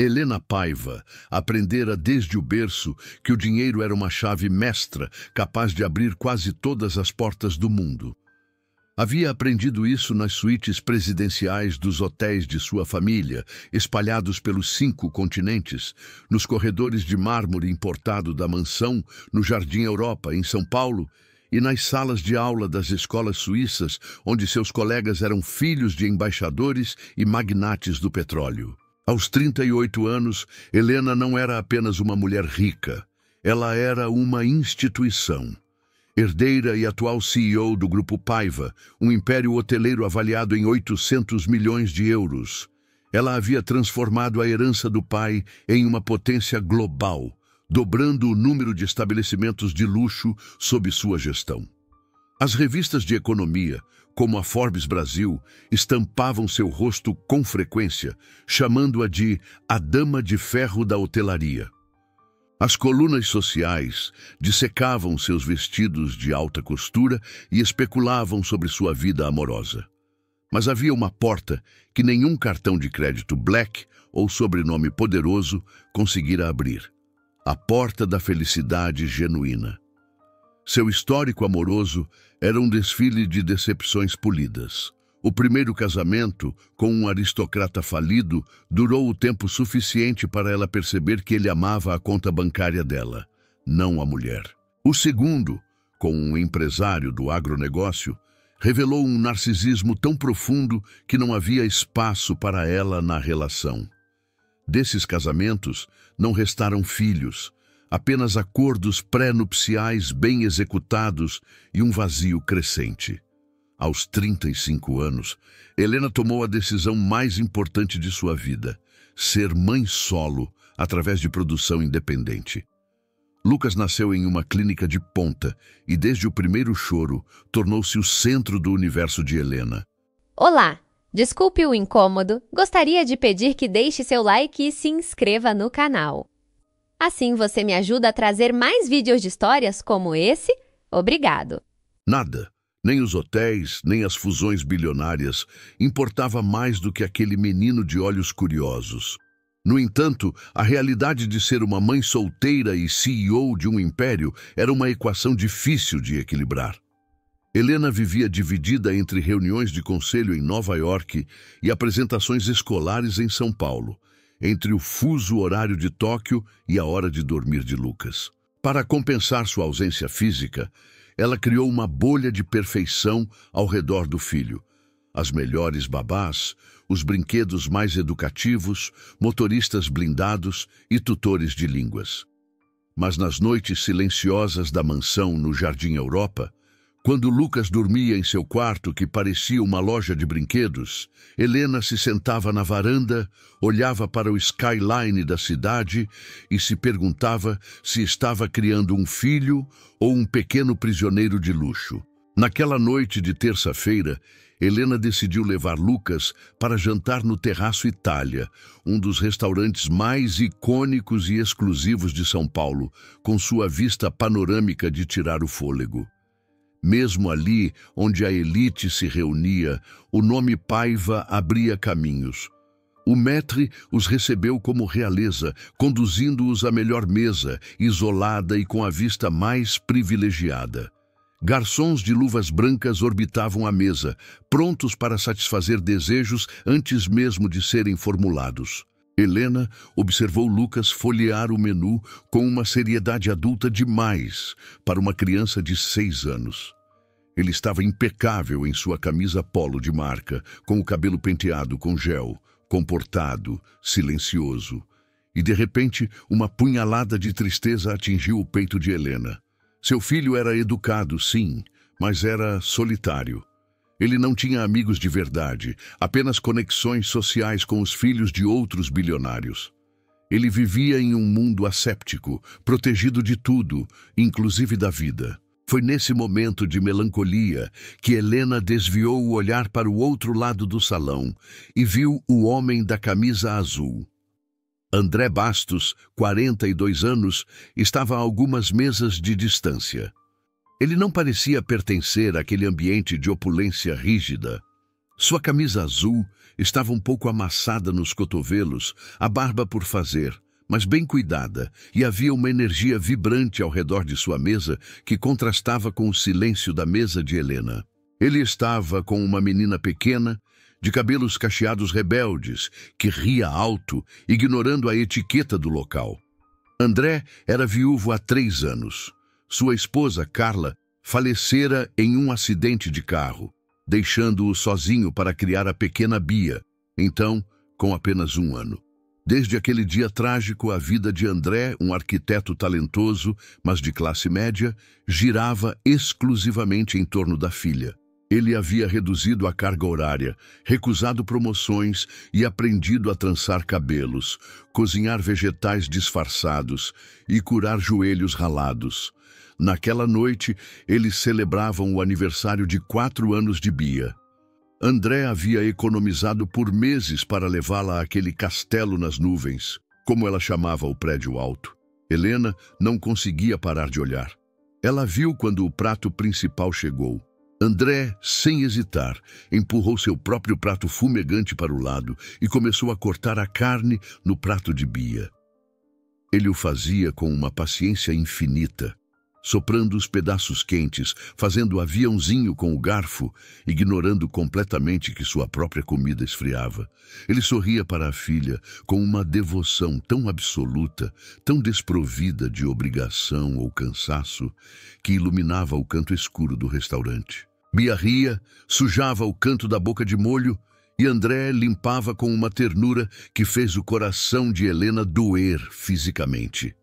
Helena Paiva aprendera desde o berço que o dinheiro era uma chave mestra capaz de abrir quase todas as portas do mundo. Havia aprendido isso nas suítes presidenciais dos hotéis de sua família, espalhados pelos 5 continentes, nos corredores de mármore importado da mansão, no Jardim Europa, em São Paulo, e nas salas de aula das escolas suíças, onde seus colegas eram filhos de embaixadores e magnates do petróleo. Aos 38 anos, Helena não era apenas uma mulher rica, ela era uma instituição. Herdeira e atual CEO do Grupo Paiva, um império hoteleiro avaliado em 800 milhões de euros. Ela havia transformado a herança do pai em uma potência global, dobrando o número de estabelecimentos de luxo sob sua gestão. As revistas de economia, como a Forbes Brasil, estampavam seu rosto com frequência, chamando-a de a Dama de Ferro da Hotelaria. As colunas sociais dissecavam seus vestidos de alta costura e especulavam sobre sua vida amorosa. Mas havia uma porta que nenhum cartão de crédito Black ou sobrenome poderoso conseguira abrir. A porta da felicidade genuína. Seu histórico amoroso era um desfile de decepções polidas. O primeiro casamento, com um aristocrata falido, durou o tempo suficiente para ela perceber que ele amava a conta bancária dela, não a mulher. O segundo, com um empresário do agronegócio, revelou um narcisismo tão profundo que não havia espaço para ela na relação. Desses casamentos, não restaram filhos, apenas acordos pré-nupciais bem executados e um vazio crescente. Aos 35 anos, Helena tomou a decisão mais importante de sua vida, ser mãe solo através de produção independente. Lucas nasceu em uma clínica de ponta e, desde o primeiro choro, tornou-se o centro do universo de Helena. Olá! Desculpe o incômodo, gostaria de pedir que deixe seu like e se inscreva no canal. Assim você me ajuda a trazer mais vídeos de histórias como esse. Obrigado! Nada, nem os hotéis, nem as fusões bilionárias, importava mais do que aquele menino de olhos curiosos. No entanto, a realidade de ser uma mãe solteira e CEO de um império era uma equação difícil de equilibrar. Helena vivia dividida entre reuniões de conselho em Nova York e apresentações escolares em São Paulo, entre o fuso horário de Tóquio e a hora de dormir de Lucas. Para compensar sua ausência física, ela criou uma bolha de perfeição ao redor do filho. As melhores babás, os brinquedos mais educativos, motoristas blindados e tutores de línguas. Mas nas noites silenciosas da mansão no Jardim Europa, quando Lucas dormia em seu quarto que parecia uma loja de brinquedos, Helena se sentava na varanda, olhava para o skyline da cidade e se perguntava se estava criando um filho ou um pequeno prisioneiro de luxo. Naquela noite de terça-feira, Helena decidiu levar Lucas para jantar no Terraço Itália, um dos restaurantes mais icônicos e exclusivos de São Paulo, com sua vista panorâmica de tirar o fôlego. Mesmo ali, onde a elite se reunia, o nome Paiva abria caminhos. O maître os recebeu como realeza, conduzindo-os à melhor mesa, isolada e com a vista mais privilegiada. Garçons de luvas brancas orbitavam a mesa, prontos para satisfazer desejos antes mesmo de serem formulados. Helena observou Lucas folhear o menu com uma seriedade adulta demais para uma criança de 6 anos. Ele estava impecável em sua camisa polo de marca, com o cabelo penteado com gel, comportado, silencioso. E, de repente, uma punhalada de tristeza atingiu o peito de Helena. Seu filho era educado, sim, mas era solitário. Ele não tinha amigos de verdade, apenas conexões sociais com os filhos de outros bilionários. Ele vivia em um mundo asséptico, protegido de tudo, inclusive da vida. Foi nesse momento de melancolia que Helena desviou o olhar para o outro lado do salão e viu o homem da camisa azul. André Bastos, 42 anos, estava a algumas mesas de distância. Ele não parecia pertencer àquele ambiente de opulência rígida. Sua camisa azul, Estava um pouco amassada nos cotovelos, a barba por fazer, mas bem cuidada, e havia uma energia vibrante ao redor de sua mesa que contrastava com o silêncio da mesa de Helena. Ele estava com uma menina pequena, de cabelos cacheados rebeldes, que ria alto, ignorando a etiqueta do local. André era viúvo há 3 anos. Sua esposa, Carla, falecera em um acidente de carro, deixando-o sozinho para criar a pequena Bia, então com apenas 1 ano. Desde aquele dia trágico, a vida de André, um arquiteto talentoso, mas de classe média, girava exclusivamente em torno da filha. Ele havia reduzido a carga horária, recusado promoções e aprendido a trançar cabelos, cozinhar vegetais disfarçados e curar joelhos ralados. Naquela noite, eles celebravam o aniversário de 4 anos de Bia. André havia economizado por meses para levá-la àquele castelo nas nuvens, como ela chamava o prédio alto. Helena não conseguia parar de olhar. Ela viu quando o prato principal chegou. André, sem hesitar, empurrou seu próprio prato fumegante para o lado e começou a cortar a carne no prato de Bia. Ele o fazia com uma paciência infinita, soprando os pedaços quentes, fazendo aviãozinho com o garfo, ignorando completamente que sua própria comida esfriava. Ele sorria para a filha com uma devoção tão absoluta, tão desprovida de obrigação ou cansaço, que iluminava o canto escuro do restaurante. Bia ria, sujava o canto da boca de molho, e André limpava com uma ternura que fez o coração de Helena doer fisicamente.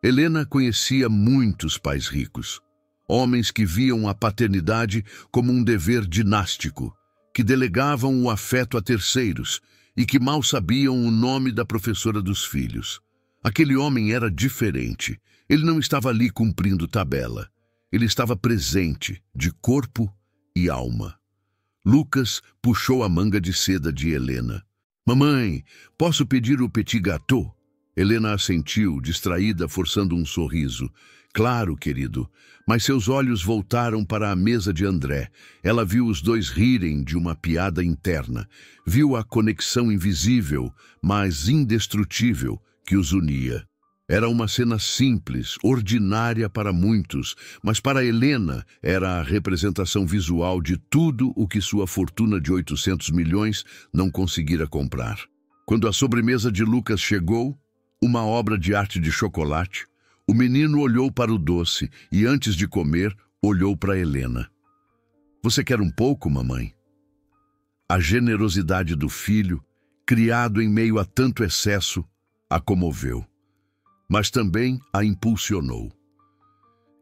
Helena conhecia muitos pais ricos, homens que viam a paternidade como um dever dinástico, que delegavam o afeto a terceiros e que mal sabiam o nome da professora dos filhos. Aquele homem era diferente. Ele não estava ali cumprindo tabela. Ele estava presente, de corpo e alma. Lucas puxou a manga de seda de Helena. "Mamãe, posso pedir o petit gâteau?" Helena assentiu, distraída, forçando um sorriso. "Claro, querido." Mas seus olhos voltaram para a mesa de André. Ela viu os dois rirem de uma piada interna. Viu a conexão invisível, mas indestrutível, que os unia. Era uma cena simples, ordinária para muitos, mas para Helena era a representação visual de tudo o que sua fortuna de 800 milhões não conseguira comprar. Quando a sobremesa de Lucas chegou, uma obra de arte de chocolate, o menino olhou para o doce e, antes de comer, olhou para Helena. "Você quer um pouco, mamãe?" A generosidade do filho, criado em meio a tanto excesso, a comoveu, mas também a impulsionou.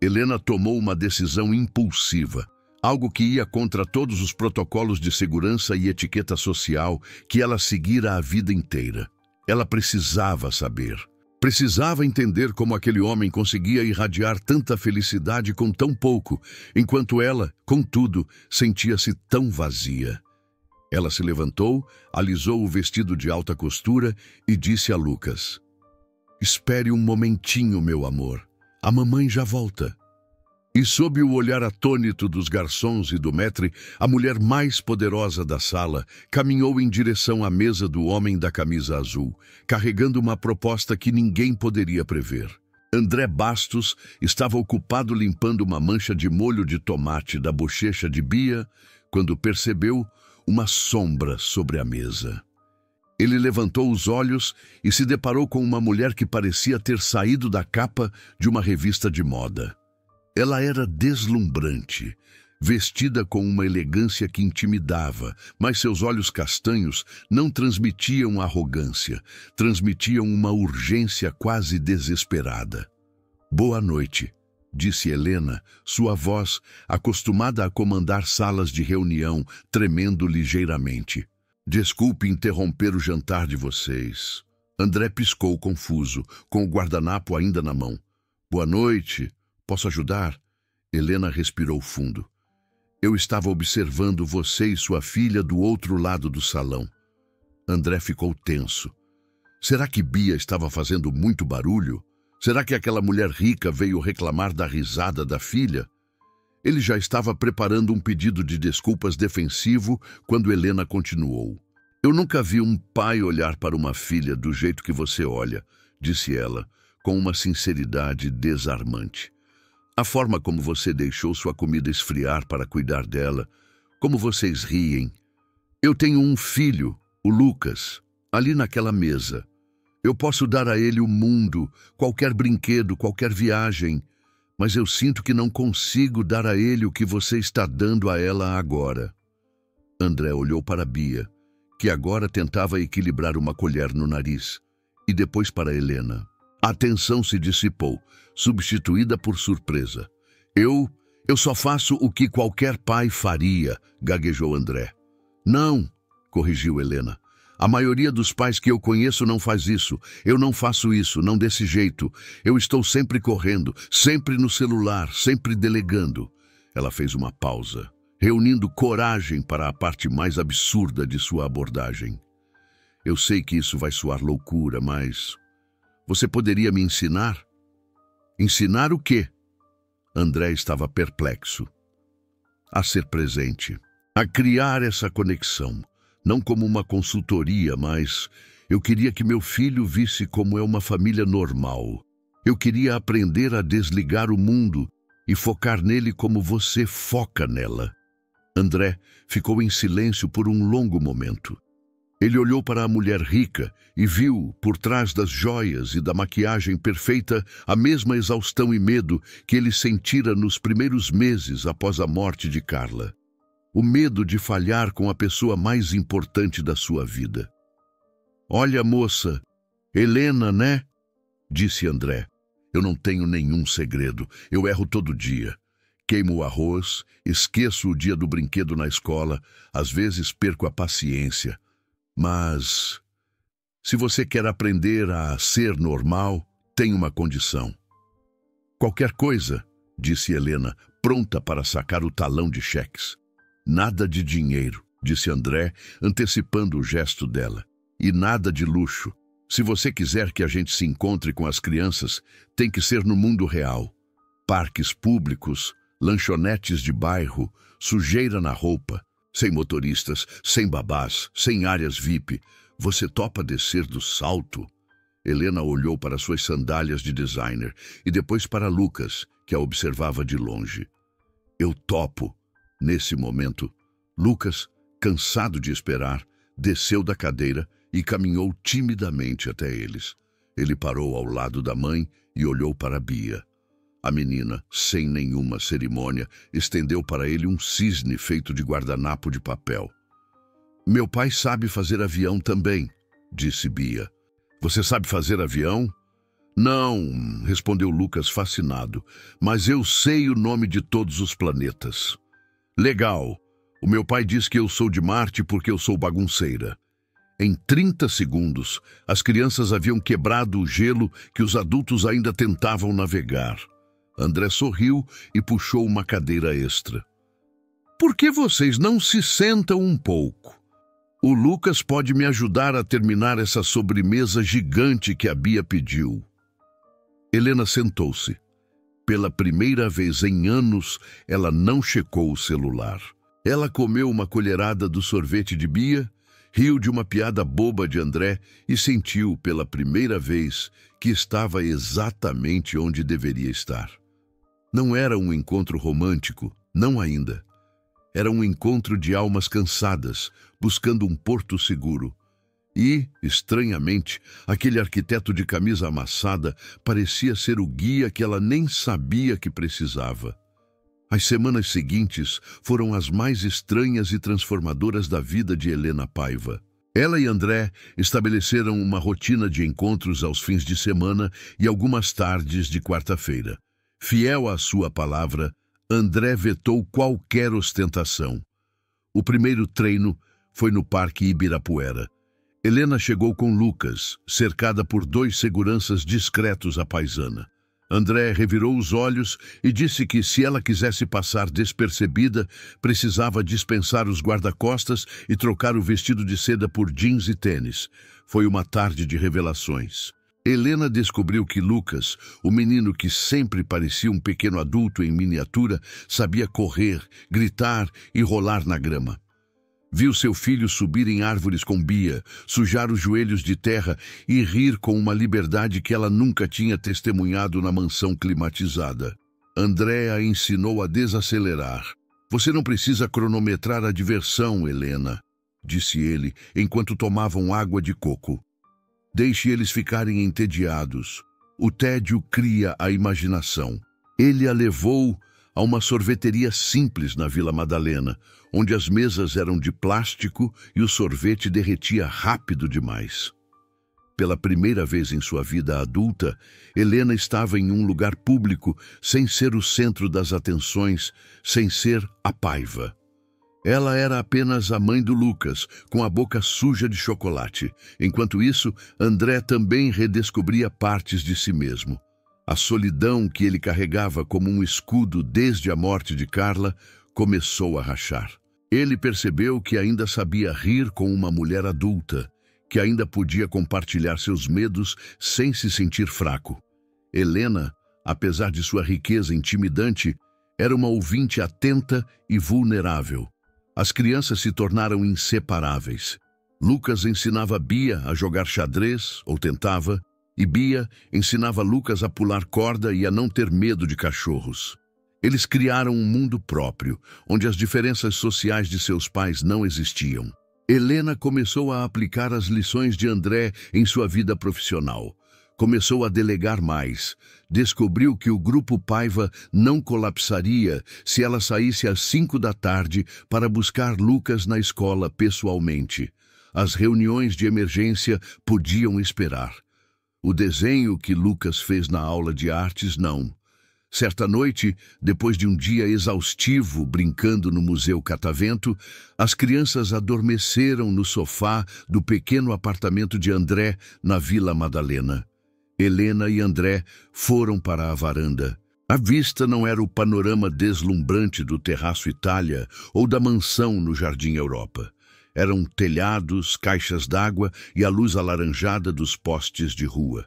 Helena tomou uma decisão impulsiva, algo que ia contra todos os protocolos de segurança e etiqueta social que ela seguira a vida inteira. Ela precisava saber. Precisava entender como aquele homem conseguia irradiar tanta felicidade com tão pouco, enquanto ela, contudo, sentia-se tão vazia. Ela se levantou, alisou o vestido de alta costura e disse a Lucas: "Espere um momentinho, meu amor. A mamãe já volta." E sob o olhar atônito dos garçons e do maître, a mulher mais poderosa da sala caminhou em direção à mesa do homem da camisa azul, carregando uma proposta que ninguém poderia prever. André Bastos estava ocupado limpando uma mancha de molho de tomate da bochecha de Bia, quando percebeu uma sombra sobre a mesa. Ele levantou os olhos e se deparou com uma mulher que parecia ter saído da capa de uma revista de moda. Ela era deslumbrante, vestida com uma elegância que intimidava, mas seus olhos castanhos não transmitiam arrogância, transmitiam uma urgência quase desesperada. "Boa noite", disse Helena, sua voz, acostumada a comandar salas de reunião, tremendo ligeiramente. "Desculpe interromper o jantar de vocês." André piscou confuso, com o guardanapo ainda na mão. "Boa noite. Posso ajudar?" Helena respirou fundo. "Eu estava observando você e sua filha do outro lado do salão." André ficou tenso. Será que Bia estava fazendo muito barulho? Será que aquela mulher rica veio reclamar da risada da filha? Ele já estava preparando um pedido de desculpas defensivo quando Helena continuou. Eu nunca vi um pai olhar para uma filha do jeito que você olha, disse ela, com uma sinceridade desarmante. A forma como você deixou sua comida esfriar para cuidar dela, como vocês riem. Eu tenho um filho, o Lucas, ali naquela mesa. Eu posso dar a ele o mundo, qualquer brinquedo, qualquer viagem, mas eu sinto que não consigo dar a ele o que você está dando a ela agora. André olhou para Bia, que agora tentava equilibrar uma colher no nariz, e depois para Helena. A tensão se dissipou, substituída por surpresa. Eu só faço o que qualquer pai faria, gaguejou André. Não, corrigiu Helena. A maioria dos pais que eu conheço não faz isso. Eu não faço isso, não desse jeito. Eu estou sempre correndo, sempre no celular, sempre delegando. Ela fez uma pausa, reunindo coragem para a parte mais absurda de sua abordagem. Eu sei que isso vai soar loucura, mas... Você poderia me ensinar? Ensinar o quê? André estava perplexo. A ser presente, a criar essa conexão, não como uma consultoria, mas eu queria que meu filho visse como é uma família normal. Eu queria aprender a desligar o mundo e focar nele como você foca nela. André ficou em silêncio por um longo momento. Ele olhou para a mulher rica e viu, por trás das joias e da maquiagem perfeita, a mesma exaustão e medo que ele sentira nos primeiros meses após a morte de Carla. O medo de falhar com a pessoa mais importante da sua vida. Olha, moça, Helena, né? Disse André. Eu não tenho nenhum segredo. Eu erro todo dia. Queimo o arroz, esqueço o dia do brinquedo na escola, às vezes perco a paciência. Mas, se você quer aprender a ser normal, tem uma condição. Qualquer coisa, disse Helena, pronta para sacar o talão de cheques. Nada de dinheiro, disse André, antecipando o gesto dela. E nada de luxo. Se você quiser que a gente se encontre com as crianças, tem que ser no mundo real. Parques públicos, lanchonetes de bairro, sujeira na roupa. Sem motoristas, sem babás, sem áreas VIP. Você topa descer do salto? Helena olhou para suas sandálias de designer e depois para Lucas, que a observava de longe. Eu topo. Nesse momento, Lucas, cansado de esperar, desceu da cadeira e caminhou timidamente até eles. Ele parou ao lado da mãe e olhou para Bia. A menina, sem nenhuma cerimônia, estendeu para ele um cisne feito de guardanapo de papel. Meu pai sabe fazer avião também, disse Bia. Você sabe fazer avião? Não, respondeu Lucas fascinado, mas eu sei o nome de todos os planetas. Legal. O meu pai diz que eu sou de Marte porque eu sou bagunceira. Em 30 segundos, as crianças haviam quebrado o gelo que os adultos ainda tentavam navegar. André sorriu e puxou uma cadeira extra. Por que vocês não se sentam um pouco? O Lucas pode me ajudar a terminar essa sobremesa gigante que a Bia pediu. Helena sentou-se. Pela primeira vez em anos, ela não checou o celular. Ela comeu uma colherada do sorvete de Bia, riu de uma piada boba de André e sentiu, pela primeira vez, que estava exatamente onde deveria estar. Não era um encontro romântico, não ainda. Era um encontro de almas cansadas, buscando um porto seguro. E, estranhamente, aquele arquiteto de camisa amassada parecia ser o guia que ela nem sabia que precisava. As semanas seguintes foram as mais estranhas e transformadoras da vida de Helena Paiva. Ela e André estabeleceram uma rotina de encontros aos fins de semana e algumas tardes de quarta-feira. Fiel à sua palavra, André vetou qualquer ostentação. O primeiro treino foi no Parque Ibirapuera. Helena chegou com Lucas, cercada por 2 seguranças discretos à paisana. André revirou os olhos e disse que, se ela quisesse passar despercebida, precisava dispensar os guarda-costas e trocar o vestido de seda por jeans e tênis. Foi uma tarde de revelações. Helena descobriu que Lucas, o menino que sempre parecia um pequeno adulto em miniatura, sabia correr, gritar e rolar na grama. Viu seu filho subir em árvores com Bia, sujar os joelhos de terra e rir com uma liberdade que ela nunca tinha testemunhado na mansão climatizada. André a ensinou a desacelerar. Você não precisa cronometrar a diversão, Helena, disse ele, enquanto tomavam água de coco. Deixe eles ficarem entediados. O tédio cria a imaginação. Ele a levou a uma sorveteria simples na Vila Madalena, onde as mesas eram de plástico e o sorvete derretia rápido demais. Pela primeira vez em sua vida adulta, Helena estava em um lugar público sem ser o centro das atenções, sem ser a Paiva. Ela era apenas a mãe do Lucas, com a boca suja de chocolate. Enquanto isso, André também redescobria partes de si mesmo. A solidão que ele carregava como um escudo desde a morte de Carla começou a rachar. Ele percebeu que ainda sabia rir com uma mulher adulta, que ainda podia compartilhar seus medos sem se sentir fraco. Helena, apesar de sua riqueza intimidante, era uma ouvinte atenta e vulnerável. As crianças se tornaram inseparáveis. Lucas ensinava Bia a jogar xadrez, ou tentava, e Bia ensinava Lucas a pular corda e a não ter medo de cachorros. Eles criaram um mundo próprio, onde as diferenças sociais de seus pais não existiam. Helena começou a aplicar as lições de André em sua vida profissional. Começou a delegar mais. Descobriu que o grupo Paiva não colapsaria se ela saísse às 5 da tarde para buscar Lucas na escola pessoalmente. As reuniões de emergência podiam esperar. O desenho que Lucas fez na aula de artes, não. Certa noite, depois de um dia exaustivo brincando no Museu Catavento, as crianças adormeceram no sofá do pequeno apartamento de André, na Vila Madalena. Helena e André foram para a varanda. A vista não era o panorama deslumbrante do Terraço Itália ou da mansão no Jardim Europa. Eram telhados, caixas d'água e a luz alaranjada dos postes de rua.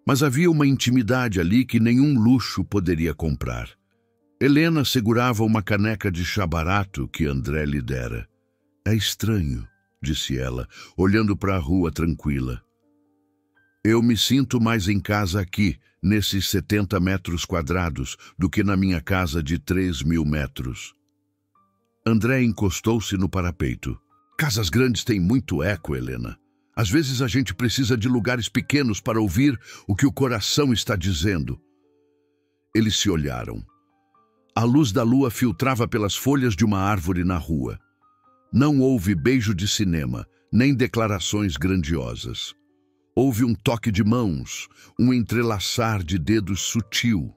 Mas havia uma intimidade ali que nenhum luxo poderia comprar. Helena segurava uma caneca de chá barato que André lhe dera. É estranho, disse ela, olhando para a rua tranquila. Eu me sinto mais em casa aqui, nesses 70 metros quadrados, do que na minha casa de 3.000 metros. André encostou-se no parapeito. Casas grandes têm muito eco, Helena. Às vezes a gente precisa de lugares pequenos para ouvir o que o coração está dizendo. Eles se olharam. A luz da lua filtrava pelas folhas de uma árvore na rua. Não houve beijo de cinema, nem declarações grandiosas. Houve um toque de mãos, um entrelaçar de dedos sutil.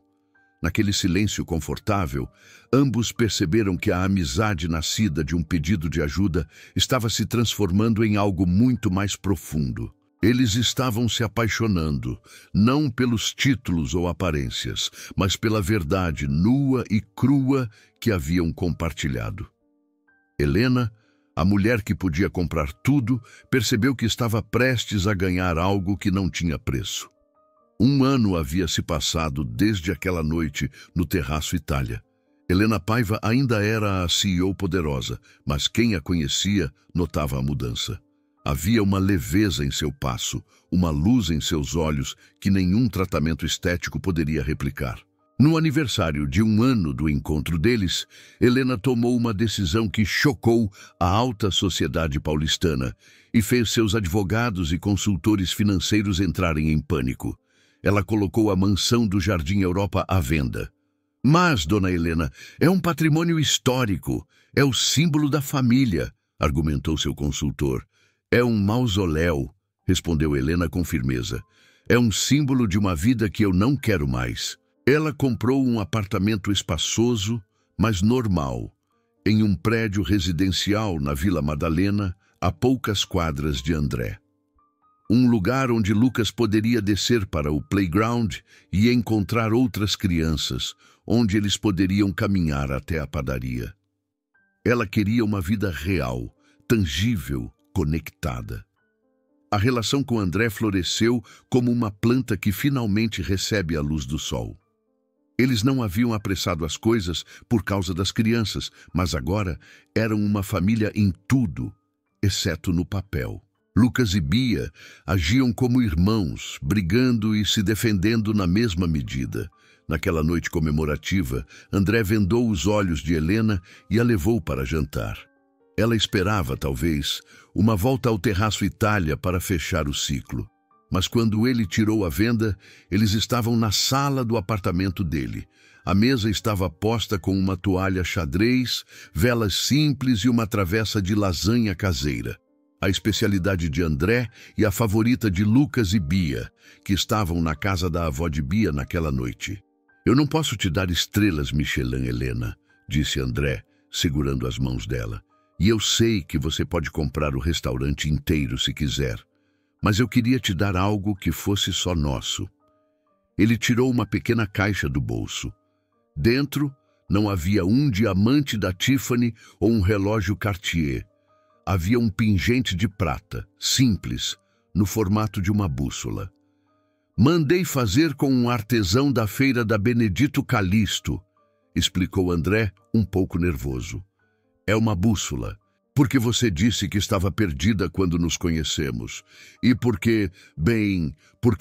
Naquele silêncio confortável, ambos perceberam que a amizade nascida de um pedido de ajuda estava se transformando em algo muito mais profundo. Eles estavam se apaixonando, não pelos títulos ou aparências, mas pela verdade nua e crua que haviam compartilhado. Helena, a mulher que podia comprar tudo, percebeu que estava prestes a ganhar algo que não tinha preço. 1 ano havia se passado desde aquela noite no Terraço Itália. Helena Paiva ainda era a CEO poderosa, mas quem a conhecia notava a mudança. Havia uma leveza em seu passo, uma luz em seus olhos que nenhum tratamento estético poderia replicar. No aniversário de 1 ano do encontro deles, Helena tomou uma decisão que chocou a alta sociedade paulistana e fez seus advogados e consultores financeiros entrarem em pânico. Ela colocou a mansão do Jardim Europa à venda. Mas, dona Helena, é um patrimônio histórico, é o símbolo da família, argumentou seu consultor. É um mausoléu, respondeu Helena com firmeza. É um símbolo de uma vida que eu não quero mais. Ela comprou um apartamento espaçoso, mas normal, em um prédio residencial na Vila Madalena, a poucas quadras de André. Um lugar onde Lucas poderia descer para o playground e encontrar outras crianças, onde eles poderiam caminhar até a padaria. Ela queria uma vida real, tangível, conectada. A relação com André floresceu como uma planta que finalmente recebe a luz do sol. Eles não haviam apressado as coisas por causa das crianças, mas agora eram uma família em tudo, exceto no papel. Lucas e Bia agiam como irmãos, brigando e se defendendo na mesma medida. Naquela noite comemorativa, André vendou os olhos de Helena e a levou para jantar. Ela esperava, talvez, uma volta ao Terraço Itália para fechar o ciclo. Mas quando ele tirou a venda, eles estavam na sala do apartamento dele. A mesa estava posta com uma toalha xadrez, velas simples e uma travessa de lasanha caseira. A especialidade de André e a favorita de Lucas e Bia, que estavam na casa da avó de Bia naquela noite. Eu não posso te dar estrelas Michelin, Helena, disse André, segurando as mãos dela. E eu sei que você pode comprar o restaurante inteiro se quiser. Mas eu queria te dar algo que fosse só nosso. Ele tirou uma pequena caixa do bolso. Dentro não havia um diamante da Tiffany ou um relógio Cartier. Havia um pingente de prata, simples, no formato de uma bússola. Mandei fazer com um artesão da feira da Benedito Calixto, explicou André, um pouco nervoso. É uma bússola, porque você disse que estava perdida quando nos conhecemos. E porque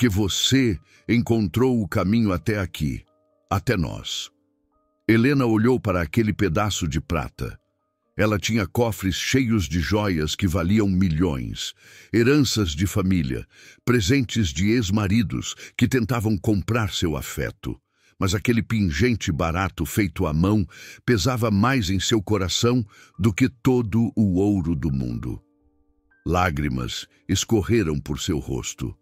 você encontrou o caminho até aqui, até nós. Helena olhou para aquele pedaço de prata. Ela tinha cofres cheios de joias que valiam milhões, heranças de família, presentes de ex-maridos que tentavam comprar seu afeto. Mas aquele pingente barato feito à mão pesava mais em seu coração do que todo o ouro do mundo. Lágrimas escorreram por seu rosto.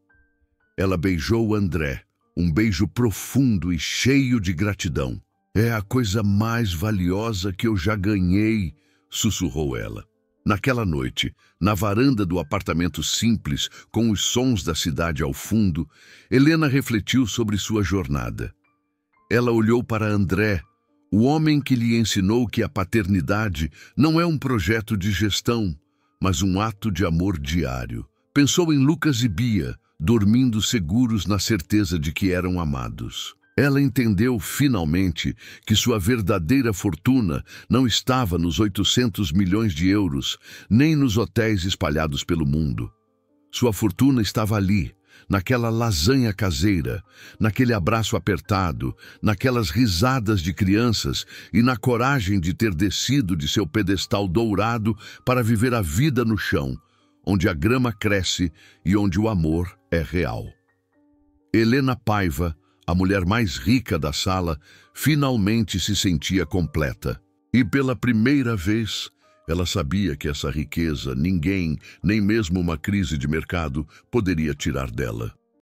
Ela beijou André, um beijo profundo e cheio de gratidão. É a coisa mais valiosa que eu já ganhei, sussurrou ela. Naquela noite, na varanda do apartamento simples, com os sons da cidade ao fundo, Helena refletiu sobre sua jornada. Ela olhou para André, o homem que lhe ensinou que a paternidade não é um projeto de gestão, mas um ato de amor diário. Pensou em Lucas e Bia, dormindo seguros na certeza de que eram amados. Ela entendeu, finalmente, que sua verdadeira fortuna não estava nos 800 milhões de euros, nem nos hotéis espalhados pelo mundo. Sua fortuna estava ali, naquela lasanha caseira, naquele abraço apertado, naquelas risadas de crianças e na coragem de ter descido de seu pedestal dourado para viver a vida no chão, onde a grama cresce e onde o amor é real. Helena Paiva, a mulher mais rica da sala, finalmente se sentia completa. E pela primeira vez, ela sabia que essa riqueza ninguém, nem mesmo uma crise de mercado, poderia tirar dela.